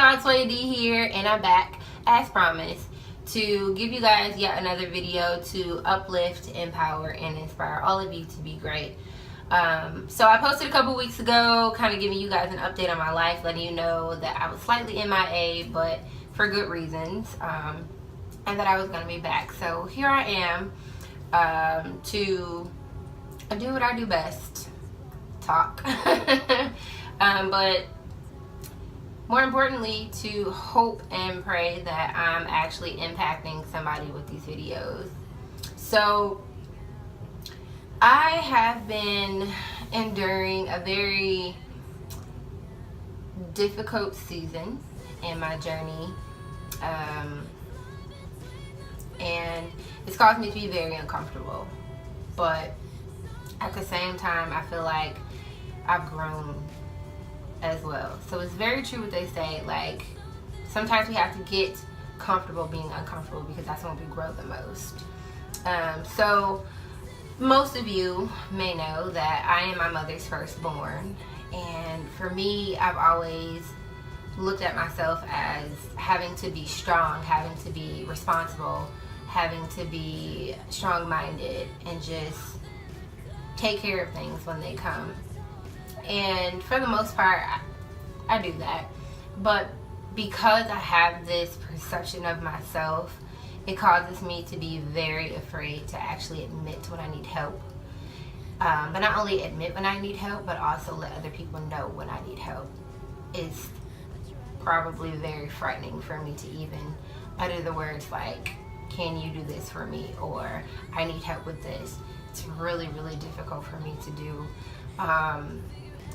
y'all, Toya D here, and I'm back as promised to give you guys yet another video to uplift, empower, and inspire all of you to be great. So I posted a couple weeks ago, kind of giving you guys an update on my life, letting you know that I was slightly MIA, but for good reasons, and that I was going to be back. So here I am to do what I do best, talk. But more importantly, to hope and pray that I'm actually impacting somebody with these videos. So I have been enduring a very difficult season in my journey, and it's caused me to be very uncomfortable, but at the same time I feel like I've grown as well. So it's very true what they say, like sometimes we have to get comfortable being uncomfortable, because that's when we grow the most. So most of you may know that I am my mother's firstborn, and for me, I've always looked at myself as having to be strong, having to be responsible, having to be strong-minded, and just take care of things when they come. And for the most part, I do that. But because I have this perception of myself, it causes me to be very afraid to actually admit when I need help. But not only admit when I need help, but also let other people know when I need help. It's probably very frightening for me to even utter the words like, can you do this for me? Or I need help with this. It's really, really difficult for me to do.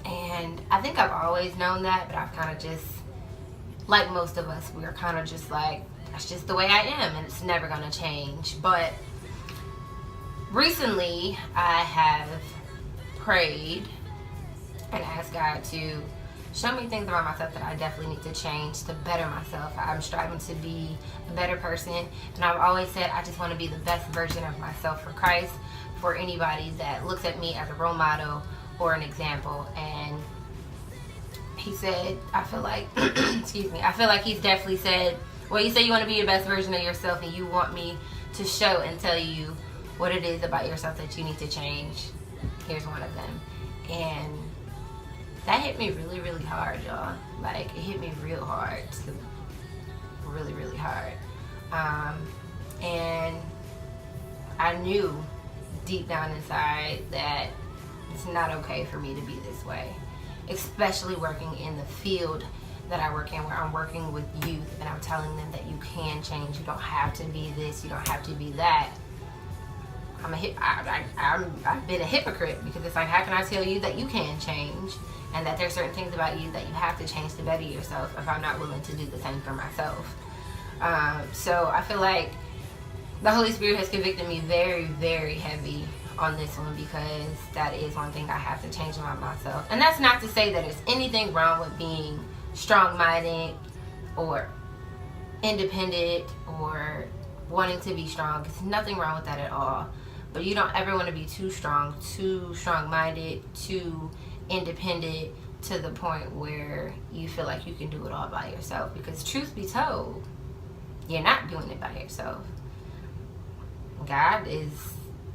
And I think I've always known that, but I've kind of just, like most of us, we're kind of just like, that's just the way I am, and it's never going to change. But recently, I have prayed and asked God to show me things about myself that I definitely need to change to better myself. I'm striving to be a better person, and I've always said I just want to be the best version of myself for Christ, for anybody that looks at me as a role model or an example. And he said, I feel like excuse me, I feel like he's definitely said, well, you say you want to be the best version of yourself, and you want me to show and tell you what it is about yourself that you need to change. Here's one of them. And that hit me really, really hard, y'all. Like, it hit me real hard. Really, really hard. And I knew deep down inside that it's not okay for me to be this way, especially working in the field that I work in, where I'm working with youth and I'm telling them that you can change. You don't have to be this, you don't have to be that. I've been a hypocrite, because it's like, how can I tell you that you can change, and that there's certain things about you that you have to change to better yourself, if I'm not willing to do the same for myself? So I feel like the Holy Spirit has convicted me very, very heavy on this one, because that is one thing I have to change about myself. And that's not to say that there's anything wrong with being strong-minded or independent or wanting to be strong. There's nothing wrong with that at all. But you don't ever want to be too strong, too strong-minded, too independent, to the point where you feel like you can do it all by yourself. Because truth be told, you're not doing it by yourself. God is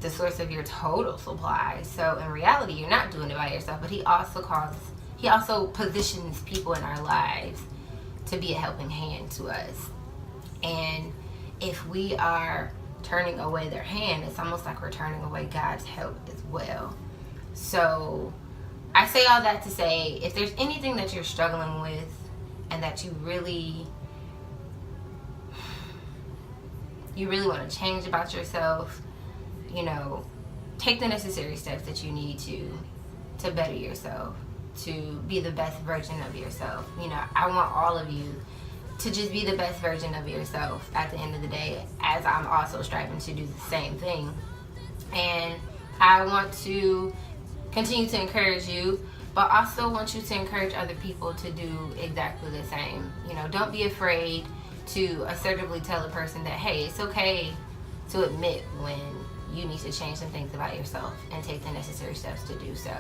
the source of your total supply. So in reality, you're not doing it by yourself. But he also positions people in our lives to be a helping hand to us. And if we are turning away their hand, it's almost like we're turning away God's help as well. So I say all that to say, if there's anything that you're struggling with and that you really want to change about yourself, you know, take the necessary steps that you need to better yourself, to be the best version of yourself. You know, I want all of you to just be the best version of yourself at the end of the day, as I'm also striving to do the same thing. And I want to continue to encourage you, but also want you to encourage other people to do exactly the same. You know, don't be afraid to assertively tell a person that, hey, it's okay to admit when you need to change some things about yourself and take the necessary steps to do so.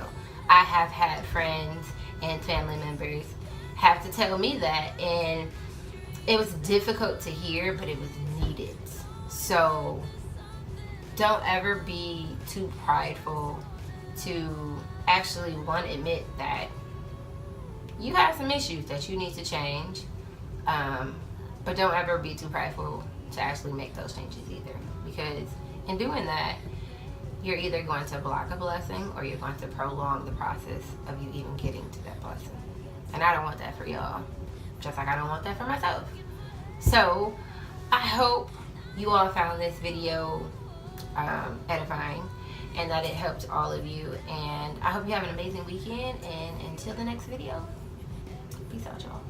I have had friends and family members have to tell me that, and it was difficult to hear, but it was needed. So don't ever be too prideful to actually, one, admit that you have some issues that you need to change, but don't ever be too prideful to actually make those changes either, because in doing that, you're either going to block a blessing or you're going to prolong the process of you even getting to that blessing. And I don't want that for y'all, just like I don't want that for myself. So I hope you all found this video edifying and that it helped all of you. And I hope you have an amazing weekend. And until the next video, peace out, y'all.